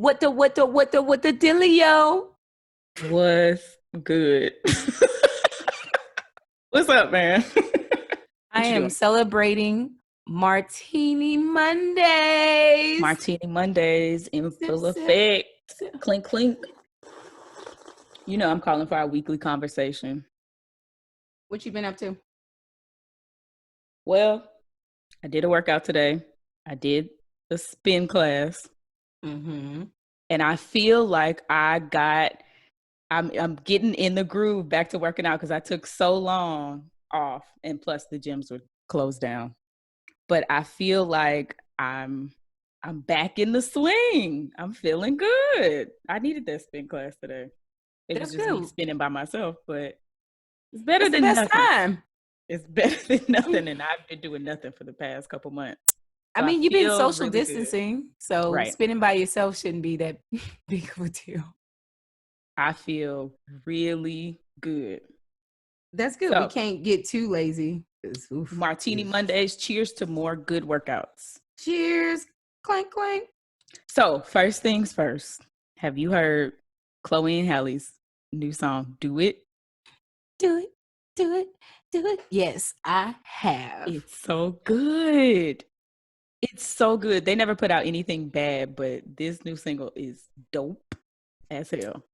What the dealio? What's good? What's up, man? I am celebrating Martini Mondays. Martini Mondays in Sip, full sip, effect. sip. Clink, clink. You know I'm calling for our weekly conversation. What you been up to? Well, I did a workout today. I did the spin class. Mm-hmm. And I feel like I'm getting in the groove back to working out because I took so long off, and plus the gyms were closed down. But I feel like I'm back in the swing. I'm feeling good. I needed that spin class today. It was That's just me good. spinning by myself, but it's better It's the than best nothing. time. It's better than nothing, and I've been doing nothing for the past couple months. I So mean, you've been feel social really distancing, so right. spinning by yourself shouldn't be that big of a deal. I feel really good. That's good. So, We can't get too lazy. Martini Mondays, cheers to more good workouts. Cheers. Clank, clank. So, first things first, have you heard Chloe and Halle's new song, Do It? Do it. Do it. Do it. Yes, I have. It's so good. It's so good. They never put out anything bad, but this new single is dope as hell.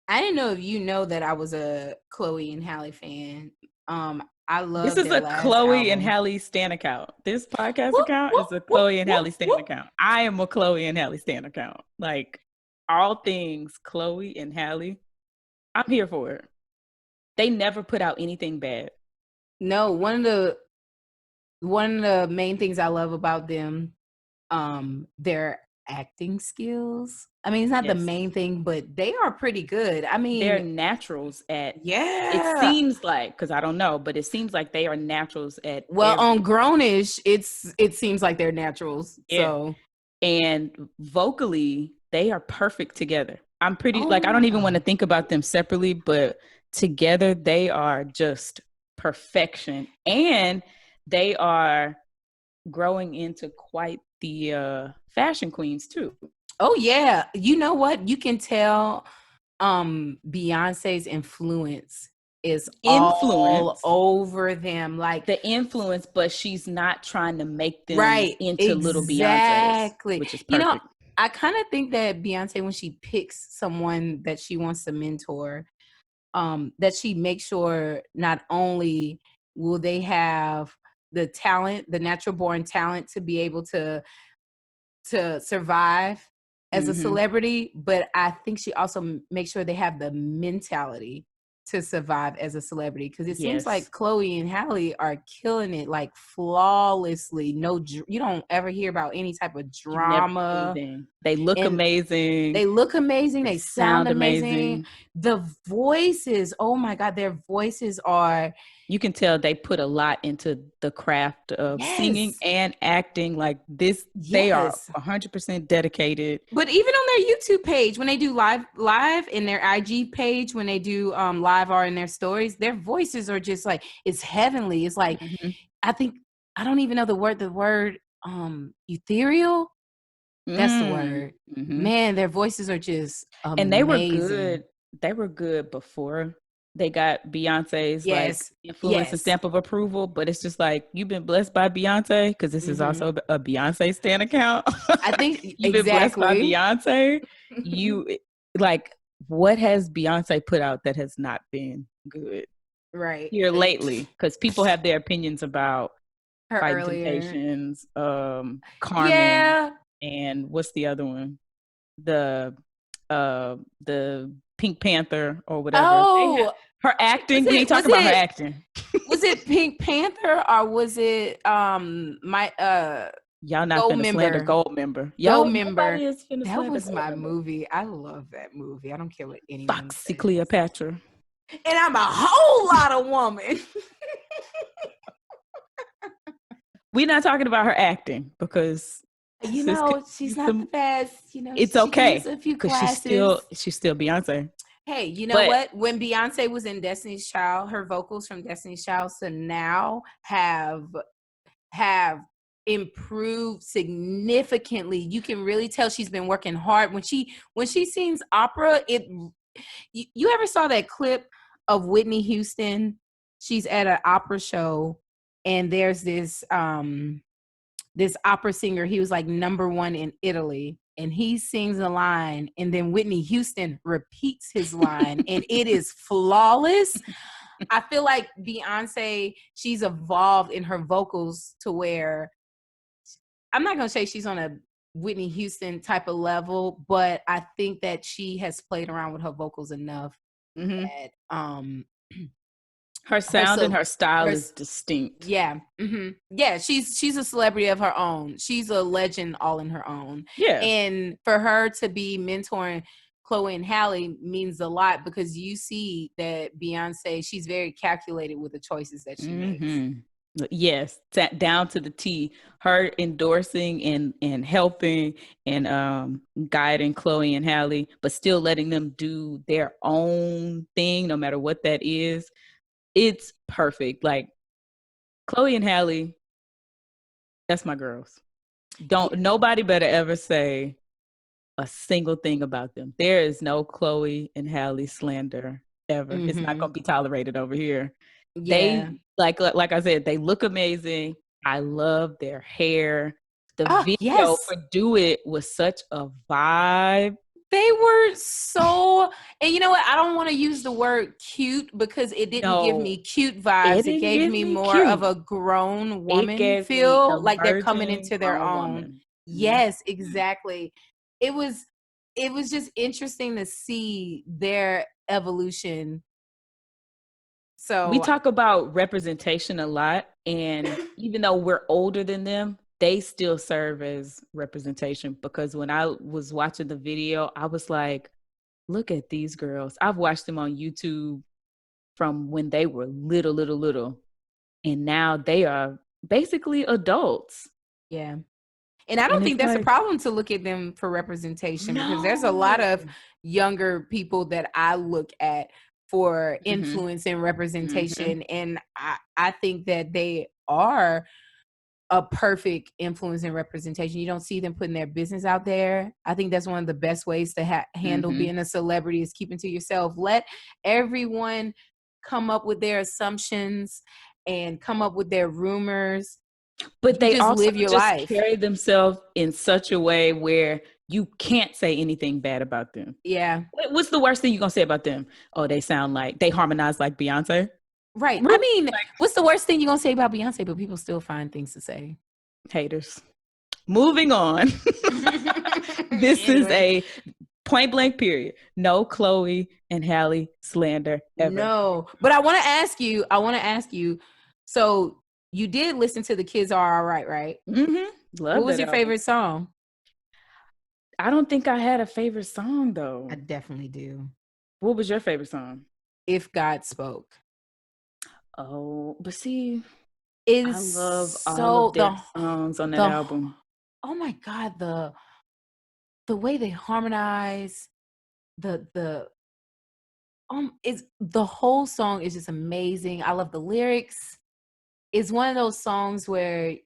I didn't know if you know that I was a Chloe and Halle fan. I love This is their a last Chloe and album. Halle stan account. This podcast Whoop, account whoop, is a whoop, Chloe and Halle whoop, stan whoop. account. I am a Chloe and Halle stan account. Like all things Chloe and Halle, I'm here for it. They never put out anything bad. No, one of the main things I love about them, their acting skills. I mean, it's not the Yes. main thing, but they are pretty good. I mean, They're naturals at yeah. it seems like, because I don't know, but it seems like they are naturals at Well, on everything. Grownish, it seems like they're naturals. Yeah. So, and vocally, they are perfect together. I'm pretty oh, I don't even want to think about them separately, but together they are just perfection. And they are growing into quite the fashion queens too. oh yeah. You know what? You can tell Beyonce's influence is all over them, like the influence, but she's not trying to make them right into little exactly. Beyonces, which is perfect. You know, I kind of think that Beyonce, when she picks someone that she wants to mentor, that she makes sure not only will they have the talent, the natural born talent to be able to survive as a celebrity, but I think she also makes sure they have the mentality to survive as a celebrity, because it seems like Chloe and Halle are killing it like flawlessly. No, you don't ever hear about any type of drama. They look amazing. They look amazing. They sound amazing. The voices, oh my God, their voices are. You can tell they put a lot into the craft of singing and acting. Like this, they are 100% dedicated. But even on their YouTube page, when they do live in their IG page, when they do live or in their stories, their voices are just like, it's heavenly. It's like, I don't even know the word ethereal. That's the word. Man, their voices are just amazing. And they were good. They were good before they got Beyonce's like influence and stamp of approval. But it's just like, you've been blessed by Beyonce, because this is also a Beyonce stan account. I think you've been blessed by Beyonce. You like, what has Beyonce put out that has not been good here lately? Because people have their opinions about her Fighting earlier Temptations, Carmen, and what's the other one? The Pink Panther or whatever. Oh, her acting. We ain't talking about her acting. Was it Pink Panther or was it my y'all not finna slander Gold Member. Gold Member. That was my movie. I love that movie. I don't care what anyone Foxy says. Cleopatra. And I'm a whole lot of woman. We're not talking about her acting, because you know she's not the best. You know, it's okay because she's still Beyonce. Hey, you know what? When Beyonce was in Destiny's Child, her vocals from Destiny's Child to now have improved significantly. You can really tell she's been working hard. When she sings opera, you ever saw that clip of Whitney Houston? She's at an opera show, and there's this opera singer. He was like #1 in Italy, and he sings a line, and then Whitney Houston repeats his line, and it is flawless. I feel like Beyonce, she's evolved in her vocals to where, I'm not going to say she's on a Whitney Houston type of level, but I think that she has played around with her vocals enough that her sound and her style is distinct. Yeah. Yeah, she's a celebrity of her own. She's a legend all in her own. Yeah. And for her to be mentoring Chloe and Halle means a lot, because you see that Beyonce, she's very calculated with the choices that she makes. Yes, down to the T. Her endorsing and helping and guiding Chloe and Halle, but still letting them do their own thing, no matter what that is. It's perfect. Like, Chloe and Halle, that's my girls. Nobody better ever say a single thing about them. There is no Chloe and Halle slander ever. It's not going to be tolerated over here. Yeah. They, like I said, they look amazing. I love their hair. The video for Do It was such a vibe. They were so, and you know what? I don't want to use the word cute, because it didn't give me cute vibes. It gave me more cute. Of a grown woman feel, like they're coming into their own. Yes, exactly. It was just interesting to see their evolution. So we talk about representation a lot, and even though we're older than them, they still serve as representation, because when I was watching the video, I was like, look at these girls. I've watched them on YouTube from when they were little, and now they are basically adults. Yeah. And I don't think that's a problem to look at them for representation, because there's a lot of younger people that I look at for influence and representation. And I think that they are a perfect influence and representation. You don't see them putting their business out there. I think that's one of the best ways to handle being a celebrity, is keeping to yourself. Let everyone come up with their assumptions and come up with their rumors. But they also live your life. Carry themselves in such a way where you can't say anything bad about them. Yeah. What's the worst thing you're going to say about them? Oh, they harmonize like Beyonce. Right. I mean, what's the worst thing you're going to say about Beyonce? But people still find things to say. Haters. Moving on. This is a point blank period. No Chloe and Halle slander ever. No. But I want to ask you, so you did listen to The Kids Are All Right, right? What was your favorite song? I don't think I had a favorite song, though. I definitely do. What was your favorite song? If God Spoke. Oh, but see, I love all of their songs on that album. Oh my God, the way they harmonize, the whole song is just amazing. I love the lyrics. It's one of those songs where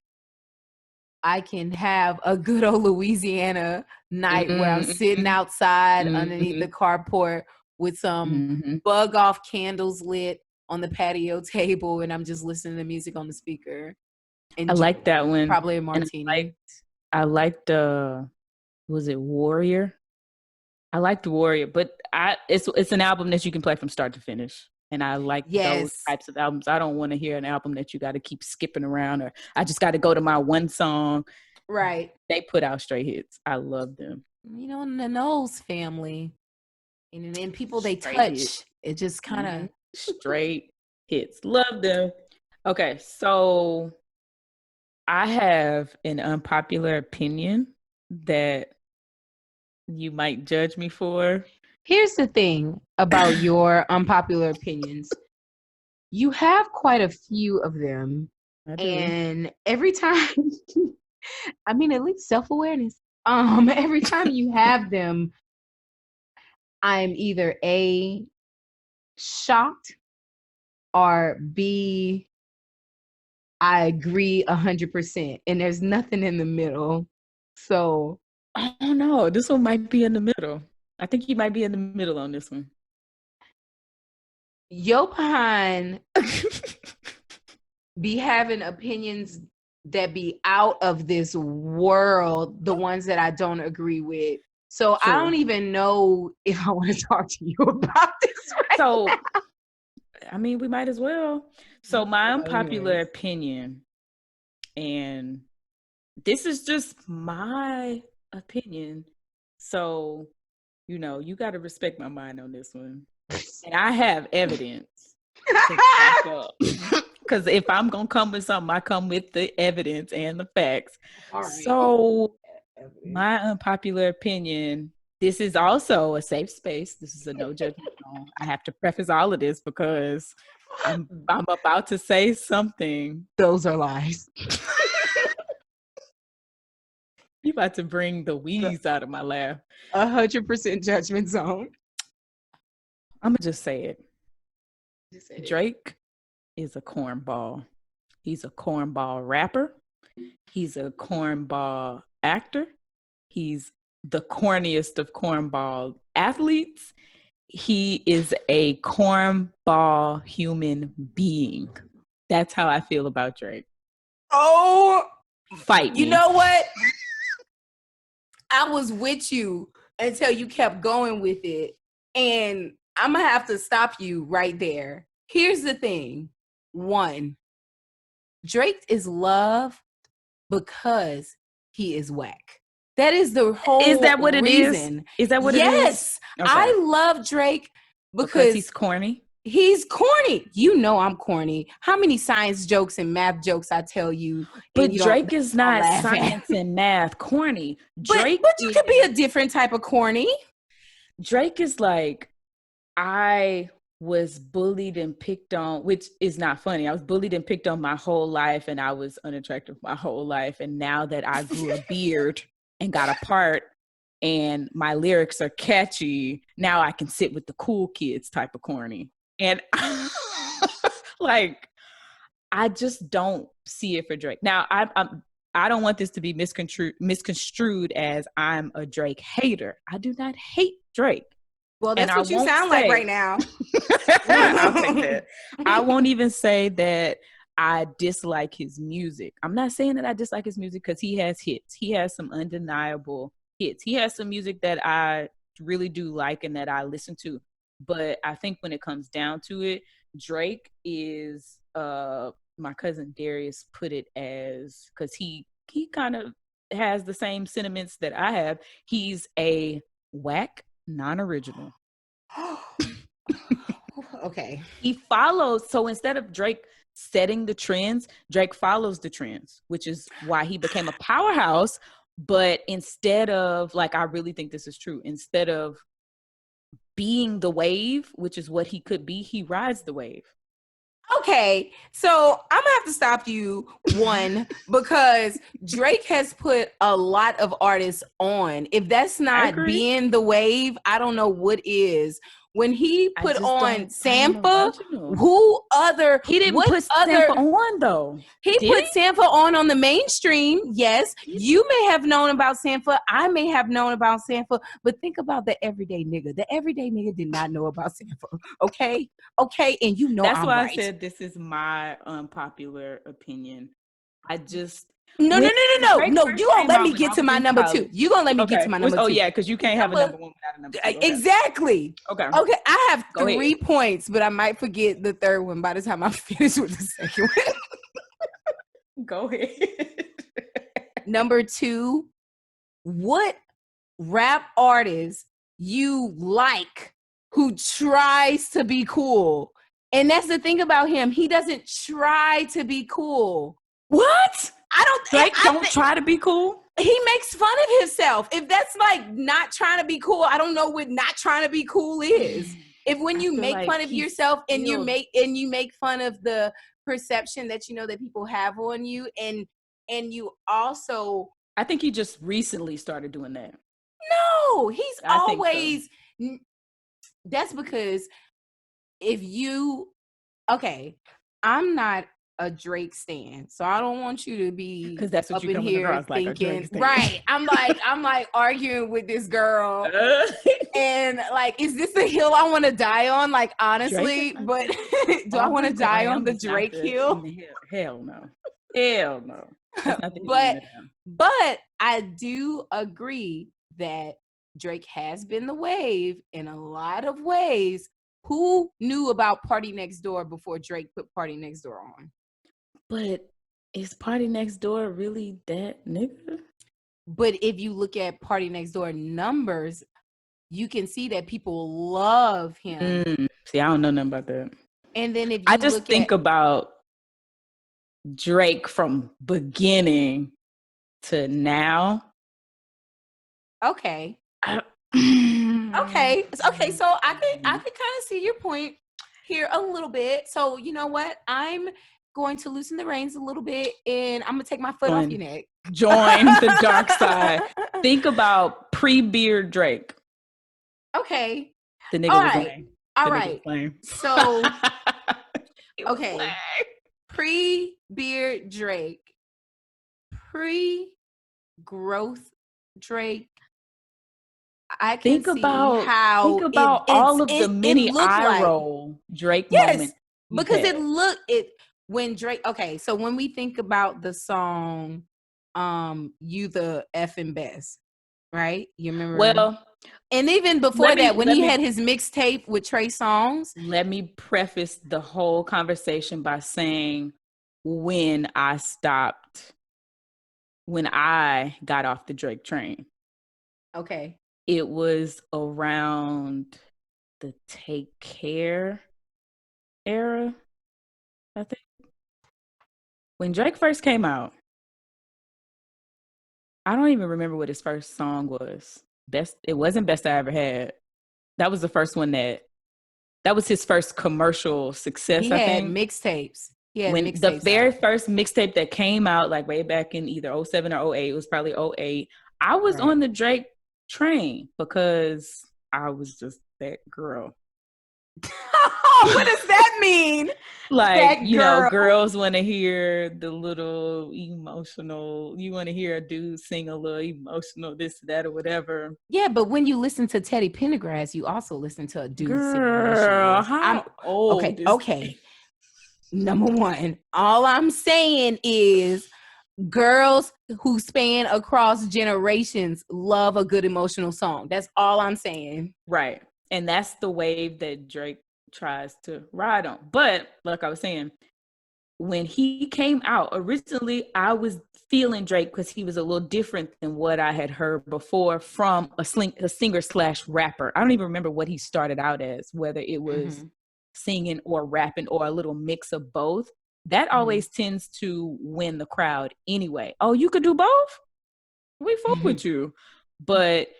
I can have a good old Louisiana night where I'm sitting outside underneath the carport with some bug off candles lit on the patio table, and I'm just listening to music on the speaker. And I like that one. Probably a martini. I liked was it Warrior? I liked Warrior, but it's an album that you can play from start to finish. And I like those types of albums. I don't want to hear an album that you got to keep skipping around, or I just got to go to my one song. Right. They put out straight hits. I love them. You know, the Knowles family. And then people they touch. It just kind of straight hits. Love them. Okay, so I have an unpopular opinion that you might judge me for. Here's the thing about your unpopular opinions. You have quite a few of them. And every time, I mean, at least self-awareness. Every time you have them, I'm either A, shocked, or B, I agree 100%. And there's nothing in the middle. So I don't know. This one might be in the middle. I think you might be in the middle on this one. yo behind be having opinions that be out of this world, the ones that I don't agree with. So True. I don't even know if I want to talk to you about this so now. I mean, we might as well. So my unpopular opinion, and this is just my opinion, so you got to respect my mind on this one, and I have evidence to back up. Because if I'm gonna come with something, I come with the evidence and the facts. All right. So my unpopular opinion, this is also a safe space. This is a no judgment zone. I have to preface all of this because I'm about to say something. Those are lies. You about to bring the wheeze out of my laugh. 100% judgment zone. I'm gonna just say it. Drake is a cornball. He's a cornball rapper. He's a cornball actor. He's the corniest of cornball athletes. He is a cornball human being. That's how I feel about Drake. Oh, fight me. You know what? I was with you until you kept going with it. And I'm going to have to stop you right there. Here's the thing. 1, Drake is loved because he is whack. That is the whole reason. Is that what it is? Is that what it is? Yes. Okay. I love Drake because he's corny. He's corny. You know I'm corny. How many science jokes and math jokes I tell you? But Drake is not science and math corny. Drake, but you could be a different type of corny. Drake is like, I was bullied and picked on, which is not funny. I was bullied and picked on my whole life, and I was unattractive my whole life. And now that I grew a beard and got a part, and my lyrics are catchy, now I can sit with the cool kids type of corny. And like, I just don't see it for Drake. Now, I don't want this to be misconstrued as I'm a Drake hater. I do not hate Drake. Well, that's what you sound like right now. I'll take that. I won't even say that I dislike his music. I'm not saying that I dislike his music because he has hits. He has some undeniable hits. He has some music that I really do like and that I listen to. But I think when it comes down to it, Drake is, my cousin Darius put it as, because he kind of has the same sentiments that I have. He's a whack non-original. Okay. He follows. So instead of Drake setting the trends, Drake follows the trends, which is why he became a powerhouse. But instead of, like, I really think this is true, instead of being the wave, which is what he could be, he rides the wave. Okay, so I'm gonna have to stop you, 1, because Drake has put a lot of artists on. If that's not being the wave, I don't know what is. When he put on Sampha, who other? He didn't put Sampha on though. He put Sampha on the mainstream. Yes, you may have known about Sampha. I may have known about Sampha, but think about the everyday nigga. The everyday nigga did not know about Sampha. Okay, and you know that's I'm why right. I said this is my unpopular opinion. I just no. You gonna let me get to my number 2. You gonna let me get to my number 2? Oh yeah, because you can't have a number 1 without a number 2. Okay. Exactly. Okay. I have 3 points, but I might forget the third one by the time I finish with the second one. Go ahead. Number 2, what rap artist you like who tries to be cool? And that's the thing about him. He doesn't try to be cool. What? Drake don't try to be cool. He makes fun of himself. If that's like not trying to be cool, I don't know what not trying to be cool is. If when you make fun of yourself and you make fun of the perception that that people have on you, and you also, I think he just recently started doing that. No, he's always. So. That's because if you, okay, I'm not a Drake stan, so I don't want you to be because that's what up you in come here across like, a Drake thinking, stan. right? I'm like arguing with this girl, and like, is this the hill I want to die on? Like, honestly, but do I want to die on the Drake hill? Hell no. Hell no. That's not the hill But you wanna die. but I do agree that Drake has been the wave in a lot of ways. Who knew about Party Next Door before Drake put Party Next Door on? But is Party Next Door really that nigga? But if you look at Party Next Door numbers, you can see that people love him. See, I don't know nothing about that. And then if you I just think about Drake from beginning to now. Okay. Okay. So I can kind of see your point here a little bit. So you know what? I'm going to loosen the reins a little bit, and I'm gonna take my foot off your neck. Join the dark side. Think about pre-beard Drake. Okay. The nigga was lame. All right. So okay. Pre-beard Drake, pre-growth Drake. I can think about all of the mini eye roll Drake moments. Because when Drake. Okay, so when we think about the song, "You the Effing Best," right? You remember? Well, and even before that, when he had his mixtape with Trey Songz. Let me preface the whole conversation by saying when I got off the Drake train. Okay. It was around the Take Care era, I think. When Drake first came out, I don't even remember what his first song was. It wasn't Best I Ever Had. That was the first one that was his first commercial success. He had mixtapes. The very first mixtape that came out, like way back in either 07 or 08, it was probably 08. I was on the Drake train because I was just that girl. What does that mean? Like, you know, girls want to hear the little emotional, you want to hear a dude sing a little emotional, this, that, or whatever. Yeah, but when you listen to Teddy Pendergrass, you also listen to a dude sing emotional. How old? Okay. Number one, all I'm saying is girls who span across generations love a good emotional song. That's all I'm saying. Right. And that's the wave that Drake tries to ride on. But like I was saying, when he came out, originally I was feeling Drake because he was a little different than what I had heard before from a singer/rapper. I don't even remember what he started out as, whether it was singing or rapping or a little mix of both. That always tends to win the crowd anyway. Oh, you could do both? We fuck with you. But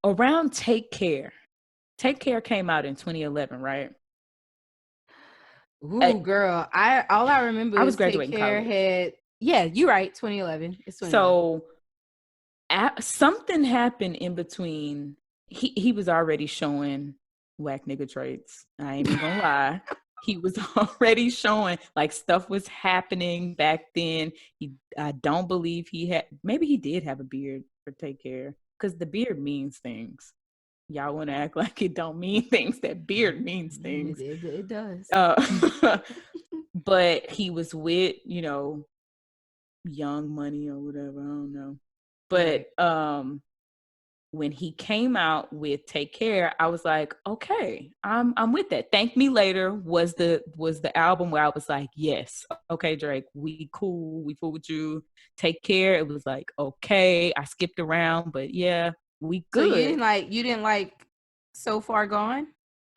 around Take Care came out in 2011, right? Ooh, girl. All I remember I was graduating Take Care college. you're right, 2011. It's 2011. So something happened in between. He was already showing whack nigga traits. I ain't even gonna lie. He was already showing, like, stuff was happening back then. I don't believe maybe he did have a beard for Take Care, because the beard means things. Y'all want to act like it don't mean things. That beard means things. It does. But he was with, Young Money or whatever. I don't know. But when he came out with Take Care, I was like, okay, I'm with that. Thank Me Later was the album where I was like, yes, okay, Drake, we cool, we fool with you. Take Care, it was like, okay, I skipped around, but yeah, we good. So you didn't like So Far Gone?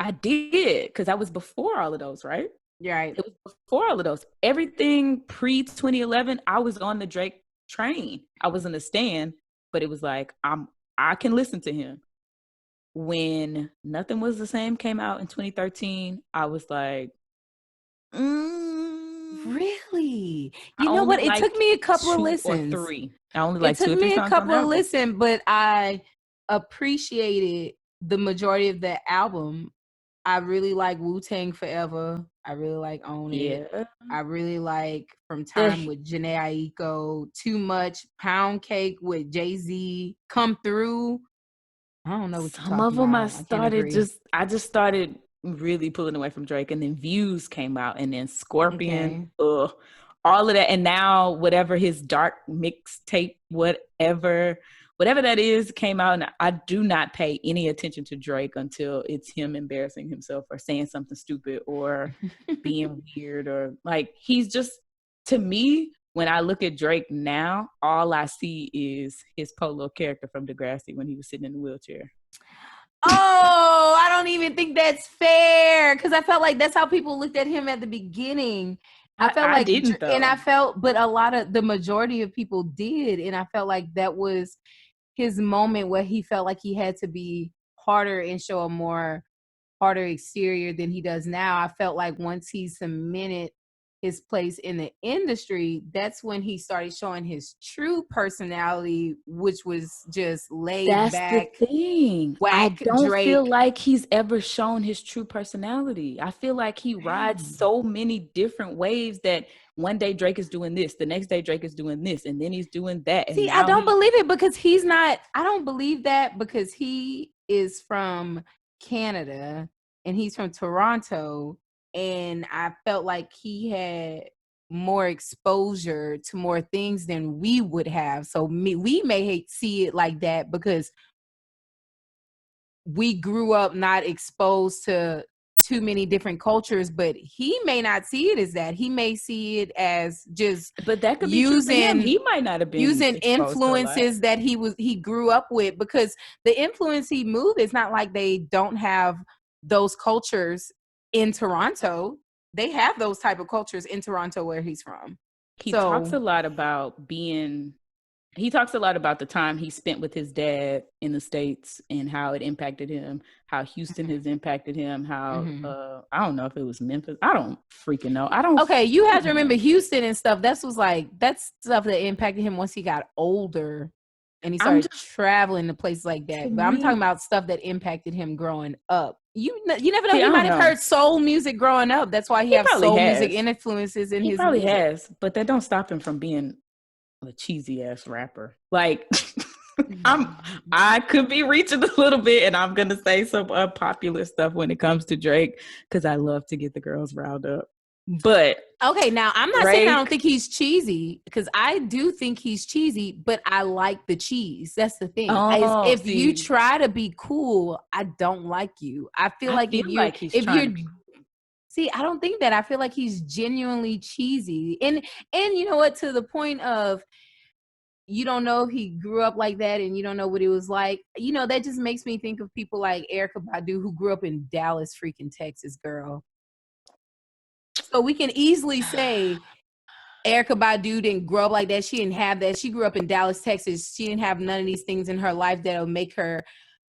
I did, because that was before all of those, right? Right. It was before all of those. Everything pre-2011, I was on the Drake train. I was in the stand, but it was like, I can listen to him. When Nothing Was the Same came out in 2013, I was like, really? You know what? It took me a couple of listens. Or three. I only like 2 or 3 songs. It took me a couple of listens, but I appreciated the majority of the album. I really like Wu-Tang Forever. I really like Own It. Yeah. I really like From Time The with Janae Aiko. Too Much. Pound Cake with Jay-Z. Come Through. I don't know what you're Some of talking them I about. I can't started agree. I just started really pulling away from Drake, and then Views came out, and then Scorpion, Okay. all of that, and now whatever his dark mixtape, whatever that is, came out, and I do not pay any attention to Drake until it's him embarrassing himself or saying something stupid or being weird, or like he's just, to me, when I look at Drake now, all I see is his Polo character from Degrassi when he was sitting in the wheelchair. Oh, I don't even think that's fair, because I felt like that's how people looked at him at the beginning. I didn't, though. And but the majority of people did. And I felt like that was his moment where he felt like he had to be harder and show a more harder exterior than he does now. I felt like once he cemented his place in the industry, that's when he started showing his true personality, which was just laid That's back, the thing. I whack don't feel Drake. like he's ever shown his true personality. I feel like he rides so many different waves that one day Drake is doing this, the next day Drake is doing this, and then he's doing that. And See, I now don't believe it, because he's not, I don't believe that, because he is from Canada and he's from Toronto. And I felt like he had more exposure to more things than we would have. So we may see it like that because we grew up not exposed to too many different cultures, but he may not see it as that. He may see it as just but that could be true for him. He might not have been using exposed to a lot. influences that he grew up with, because the influence he moved, it's not like they don't have those cultures in Toronto. They have those type of cultures in Toronto where he's from. He talks a lot about the time he spent with his dad in the States and how it impacted him, how Houston has impacted him, how, I don't know if it was Memphis. I don't freaking know. Okay, you have to remember Houston and stuff. That's stuff that impacted him once he got older and he started traveling to places like that. But I'm talking about stuff that impacted him growing up. You never know. He might have heard soul music growing up. That's why he has soul music influences in his music. He probably has, but that don't stop him from being a cheesy ass rapper. Like I could be reaching a little bit, and I'm gonna say some unpopular stuff when it comes to Drake, because I love to get the girls riled up. But okay, now I'm not saying I don't think he's cheesy, because I do think he's cheesy, but I like the cheese. That's the thing. If you try to be cool, I don't like you. I feel like if you're see, I don't think that. I feel like he's genuinely cheesy. And you know what, to the point of you don't know if he grew up like that and you don't know what it was like. You know, that just makes me think of people like Erykah Badu, who grew up in Dallas, freaking Texas, girl. So we can easily say Erykah Badu didn't grow up like that. She didn't have that. She grew up in Dallas, Texas. She didn't have none of these things in her life that'll make her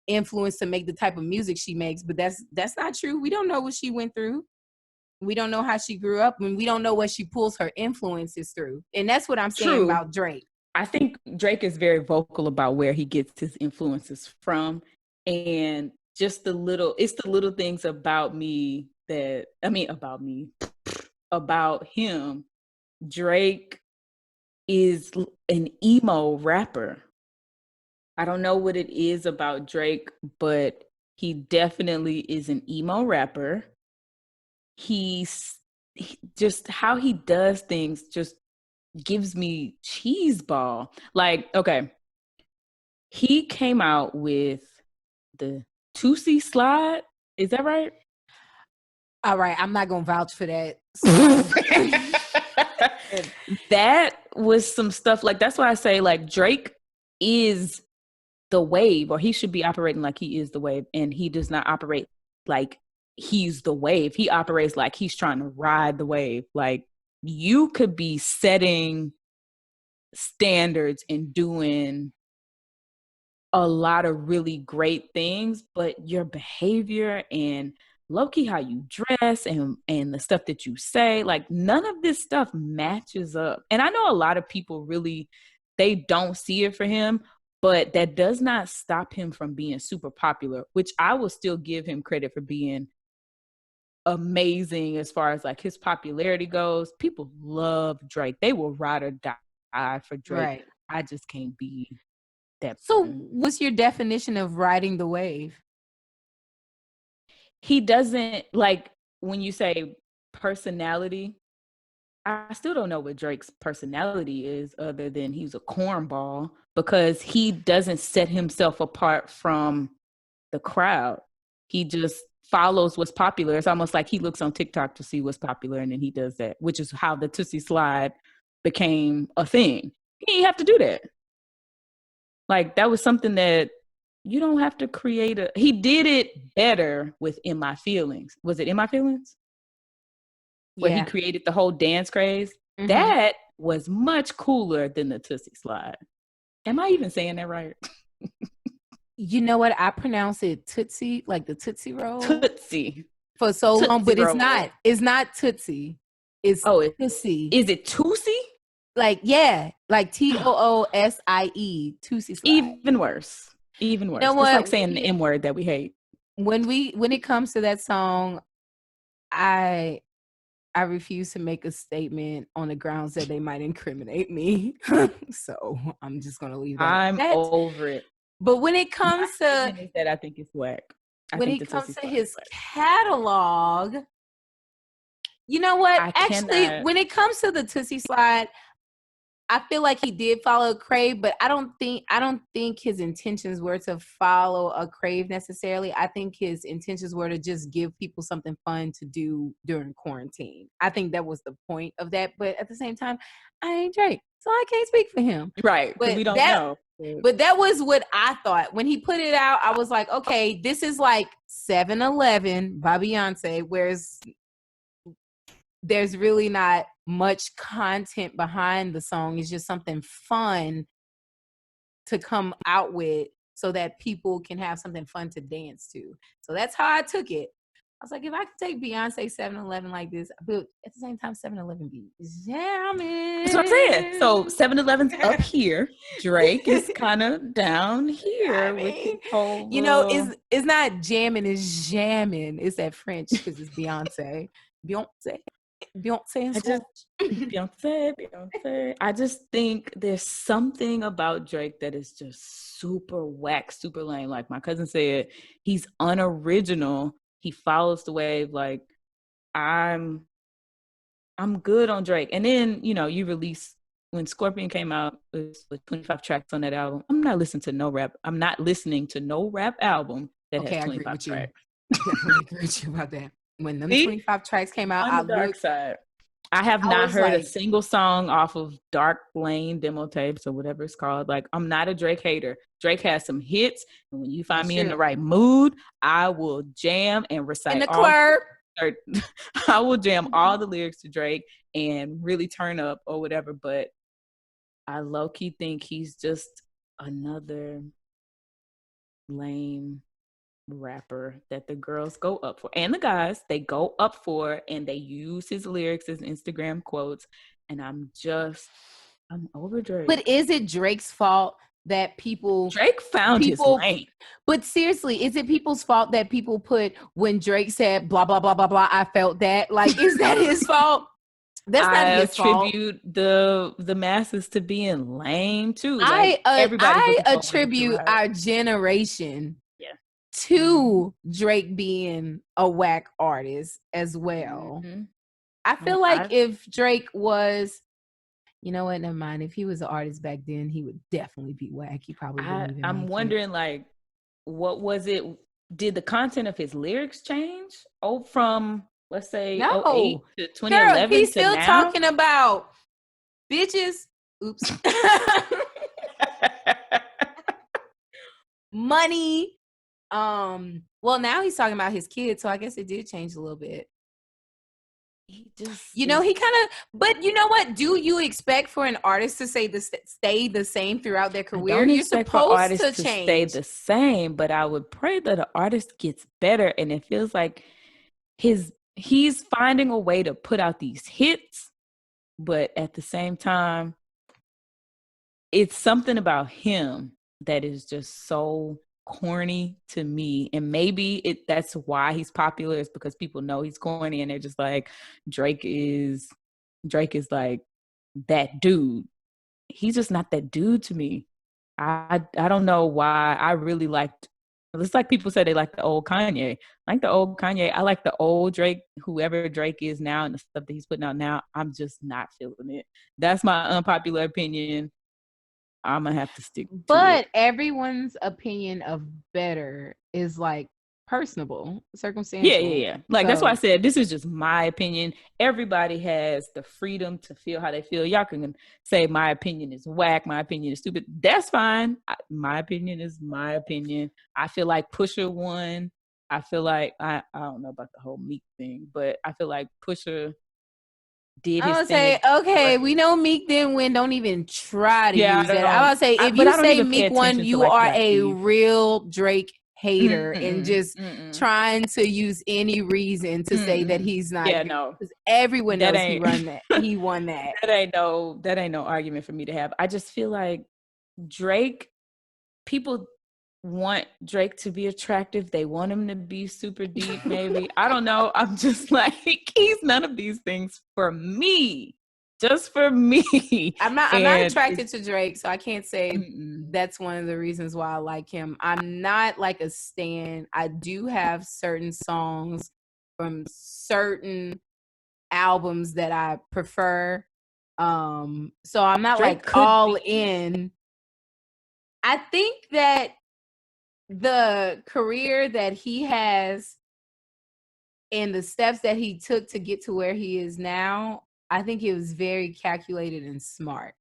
influence to make the type of music she makes. But that's not true. We don't know what she went through. We don't know how she grew up, and we don't know what she pulls her influences through. And that's what I'm saying about Drake. I think Drake is very vocal about where he gets his influences from, and just the little things about him. Drake is an emo rapper. I don't know what it is about Drake, but he definitely is an emo rapper. Just how he does things just gives me cheese ball. Like, okay, he came out with the 2C slide. Is that right? All right, I'm not gonna vouch for that. That was some stuff, like, that's why I say, like, Drake is the wave, or he should be operating like he is the wave, and he does not operate like he's the wave. He operates like he's trying to ride the wave. Like, you could be setting standards and doing a lot of really great things, but your behavior and low-key how you dress and the stuff that you say, like, none of this stuff matches up. And I know a lot of people really, they don't see it for him, but that does not stop him from being super popular, which I will still give him credit for being amazing as far as like his popularity goes. People love Drake. They will ride or die for Drake. Right. I just can't be that. So what's your definition of riding the wave? He doesn't, like, when you say personality, I still don't know what Drake's personality is other than he's a cornball, because he doesn't set himself apart from the crowd. He just follows what's popular. It's almost like he looks on TikTok to see what's popular and then he does that, which is how the Tootsie Slide became a thing. He didn't have to do that. Like, that was something that you don't have to create he did it better with In My Feelings. Was it In My Feelings? Where he created the whole dance craze. Mm-hmm. That was much cooler than the Tootsie Slide. Am I even saying that right? You know what? I pronounce it Tootsie, like the Tootsie Roll. Tootsie. For so Tootsie long, but roll. It's not Tootsie. It's Tootsie. Is it Tootsie? Like, yeah, like Toosie, Tootsie Slide. Even worse. Even worse. You know, it's like saying the M word that we hate. When it comes to that song, I refuse to make a statement on the grounds that they might incriminate me. So I'm just gonna leave that. I'm over it. But when it comes to that, I think it's whack. When it comes to his catalog, you know what? When it comes to the Tootsie Slide, I feel like he did follow a crave, but I don't think his intentions were to follow a crave necessarily. I think his intentions were to just give people something fun to do during quarantine. I think that was the point of that. But at the same time, I ain't Drake, so I can't speak for him. Right, but we don't know. But that was what I thought. When he put it out, I was like, okay, this is like 7-Eleven by Beyonce, whereas there's really not much content behind the song. It's just something fun to come out with so that people can have something fun to dance to. So that's how I took it. I was like, if I could take Beyonce 7-Eleven like this, but at the same time, 7-Eleven be jamming. That's what I'm saying. So 7-Eleven's up here. Drake is kind of down here with his whole you know, it's not jamming, it's jamming. It's that French because it's Beyonce. Beyonce. I just think there's something about Drake that is just super whack, super lame. Like my cousin said, he's unoriginal. He follows the wave. Like, I'm good on Drake. And then, you know, you release, when Scorpion came out, it was with 25 tracks on that album. I'm not listening to no rap album that has 25 tracks. I definitely agree with you about that. When them 25 tracks came out, on the dark side. I have not heard a single song off of Dark Lane demo tapes or whatever it's called. Like, I'm not a Drake hater. Drake has some hits, and when you find me in the right mood, I will jam and recite in the club. I will jam all the lyrics to Drake and really turn up or whatever. But I low-key think he's just another lame rapper that the girls go up for, and the guys, they go up for, and they use his lyrics as Instagram quotes, and I'm over Drake. But is it Drake's fault that Drake found his lane? But seriously, is it people's fault that people put, when Drake said blah blah blah blah blah, I felt that? Like, is that his fault? That's not his fault. I attribute the masses to being lame too. Like, I attribute our generation to Drake being a whack artist as well. Mm-hmm. I feel like if Drake was, you know what, never mind. If he was an artist back then, he would definitely be whack. He probably wouldn't even I'm wondering, like, what was it? Did the content of his lyrics change? From, let's say, 08 to 2011 Girl, he's still now? Talking about bitches. Oops. Money. Well, now he's talking about his kids, so I guess it did change a little bit. He just, he kind of, but you know what? Do you expect for an artist to stay the same throughout their career? You're supposed to change. Stay the same, but I would pray that an artist gets better, and it feels like he's finding a way to put out these hits, but at the same time, it's something about him that is just so corny to me. And maybe that's why he's popular, is because people know he's corny and they're just like, Drake is like that dude. He's just not that dude to me. I don't know why. I really liked, it's like people say they like the old Kanye. Like the old Kanye. I like the old Drake, whoever Drake is now and the stuff that he's putting out now. I'm just not feeling it. That's my unpopular opinion. I'm gonna have to stick to it. But everyone's opinion of better is like personable, circumstantial. Yeah. Like, that's why I said this is just my opinion. Everybody has the freedom to feel how they feel. Y'all can say my opinion is whack, my opinion is stupid. That's fine. My opinion is my opinion. I feel like Pusha won. I feel like I don't know about the whole Meek thing, but I feel like Pusha did his thing. Okay, we know Meek didn't win. Don't even try to use that. I was say, if you say Meek won, you are a real Drake hater and just trying to use any reason to say that he's not. Yeah, no, because everyone knows he won that. He won that. That ain't no argument for me to have. I just feel like Drake, people want Drake to be attractive. They want him to be super deep, maybe. I don't know. I'm just like, he's none of these things for me. Just for me. I'm not attracted to Drake, so I can't say that's one of the reasons why I like him. I'm not like a stan. I do have certain songs from certain albums that I prefer. So I'm not Drake like all in. I think that the career that he has and the steps that he took to get to where he is now, I think it was very calculated and smart.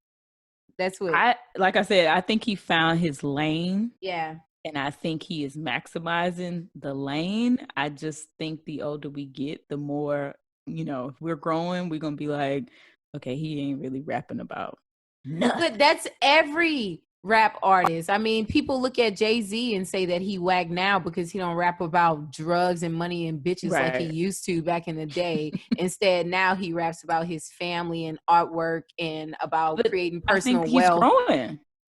That's what like I said, I think he found his lane. Yeah. And I think he is maximizing the lane. I just think the older we get, the more, if we're growing, we're going to be like, okay, he ain't really rapping about nothing. But that's every rap artist. I mean, people look at Jay-Z and say that he whack now because he don't rap about drugs and money and bitches like he used to back in the day. Instead, now he raps about his family and artwork and about creating personal wealth.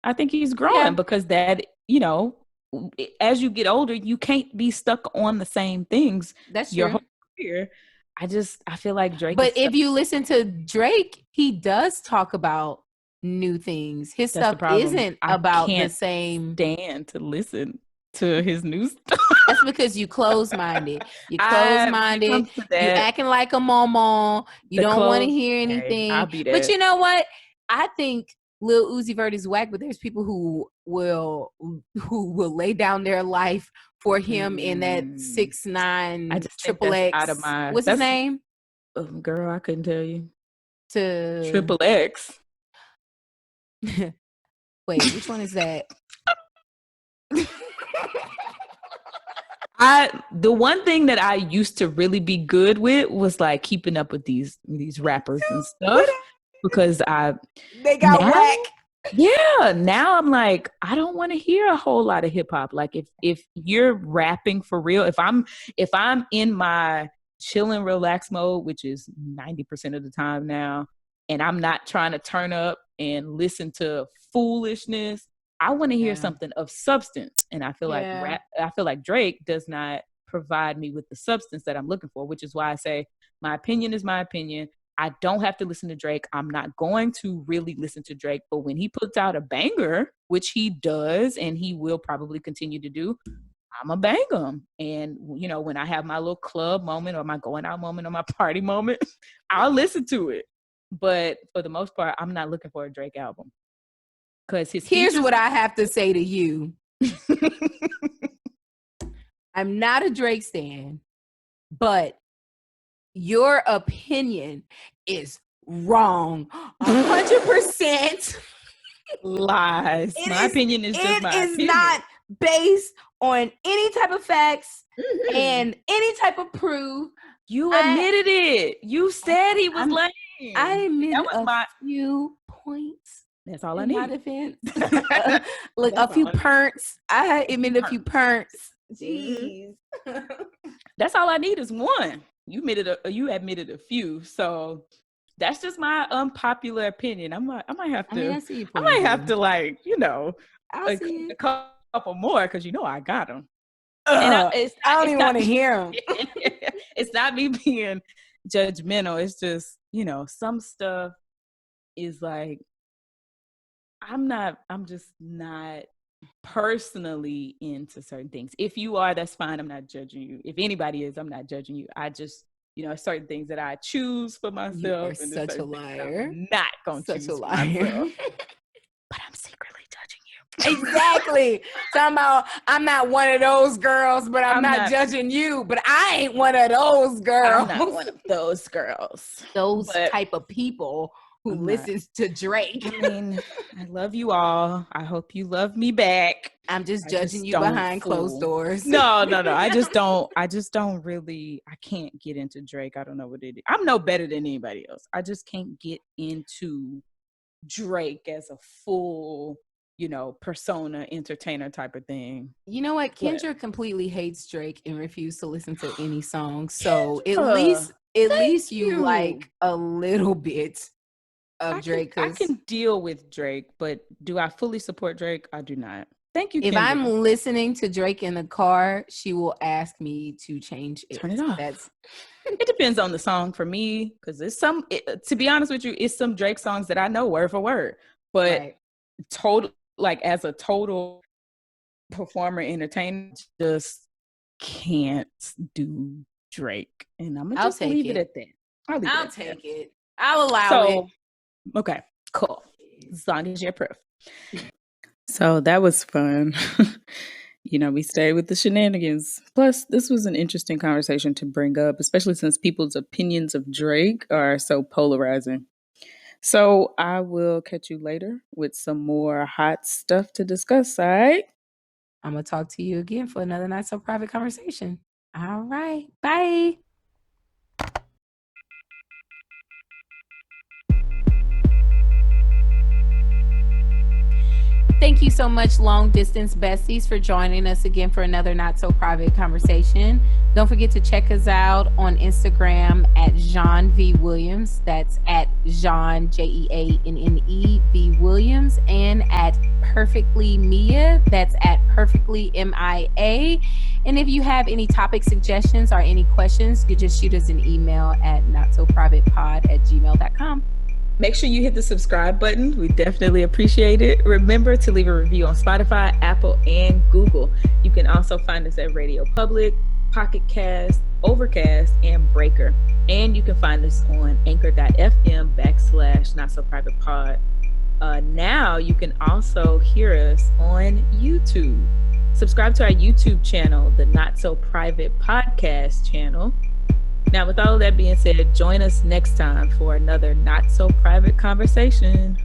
I think he's growing because that, as you get older, you can't be stuck on the same things. That's your true. Whole career. I feel like Drake. But if you listen to Drake, he does talk about new things. His stuff isn't about the same. Stand to listen to his new stuff. That's because you close-minded. You close-minded. You acting like a mom. You don't want to hear anything. I'll be that. But you know what? I think Lil Uzi Vert is whack, but there's people who will lay down their life for him in that 6ix9ine Triple X. Out of my, what's his name? Girl, I couldn't tell you. Triple X. Wait, which one is that? The one thing that I used to really be good with was like keeping up with these rappers and stuff because they got whack. Yeah, now I'm like, I don't want to hear a whole lot of hip hop. Like if you're rapping for real, if I'm in my chill and relax mode, which is 90% of the time now, and I'm not trying to turn up and listen to foolishness, I want to hear something of substance. And I feel like Drake does not provide me with the substance that I'm looking for, which is why I say my opinion is my opinion. I don't have to listen to Drake. I'm not going to really listen to Drake, but when he puts out a banger, which he does, and he will probably continue to do, I'm a bang him. And, when I have my little club moment or my going out moment or my party moment, I'll listen to it. But for the most part, I'm not looking for a Drake album. Because here's what I have to say to you. I'm not a Drake stan, but your opinion is wrong. 100% lies. My opinion is just my opinion. It is not based on any type of facts and any type of proof. You admitted it. You said he was lame. I admitted few points. That's all I need. My defense. Look, a few perks. I admitted a few perks. Jeez. That's all I need is one. You admitted a few. So that's just my unpopular opinion. I might have to like, I'll see it. couple more because you know I got them. I don't even want to hear them. It's not me being judgmental. It's just, you know, some stuff is like, I'm just not personally into certain things. If you are, that's fine. I'm not judging you. If anybody is, I'm not judging you. I just, you know, certain things that I choose for myself. You are such a liar. I'm not going to choose for myself. But I'm secretly judging you. Exactly. Talking about, I'm not one of those girls, but I'm not judging you. But I ain't one of those girls. I'm not one of those girls. Those type of people who listens to Drake. I mean, I love you all. I hope you love me back. I'm just judging you behind closed doors. No. I just don't really, I can't get into Drake. I don't know what it is. I'm no better than anybody else. I just can't get into Drake as a full, you know, persona entertainer type of thing. You know what? Kendra completely hates Drake and refused to listen to any songs. So at least you like a little bit of Drake. I can deal with Drake, but do I fully support Drake? I do not. Thank you, If Kendra. I'm listening to Drake in the car, she will ask me to change it. Turn it off. It depends on the song for me, because to be honest with you, it's some Drake songs that I know word for word, but as a total performer, entertainer, just can't do Drake, and I'm gonna just leave it at that. I'll take it. I'll allow it. Okay, cool. As long as you're proof. So that was fun. You know, we stayed with the shenanigans. Plus, this was an interesting conversation to bring up, especially since people's opinions of Drake are so polarizing. So I will catch you later with some more hot stuff to discuss, all right? I'm going to talk to you again for another Not So Private conversation. All right. Bye. Thank you so much, long distance besties, for joining us again for another Not So Private conversation. Don't forget to check us out on Instagram at Jeanne V. Williams. That's at Jeanne, Jeanne V. Williams, and at Perfectly Mia. That's at Perfectly MIA. And if you have any topic suggestions or any questions, you just shoot us an email at notsoprivatepod@gmail.com. Make sure you hit the subscribe button. We definitely appreciate it. Remember to leave a review on Spotify, Apple, and Google. You can also find us at Radio Public, Pocket Cast, Overcast, and Breaker. And you can find us on anchor.fm/notsoprivatepod. Now you can also hear us on YouTube. Subscribe to our YouTube channel, the Not So Private Podcast channel. Now, with all of that being said, join us next time for another Not So Private conversation.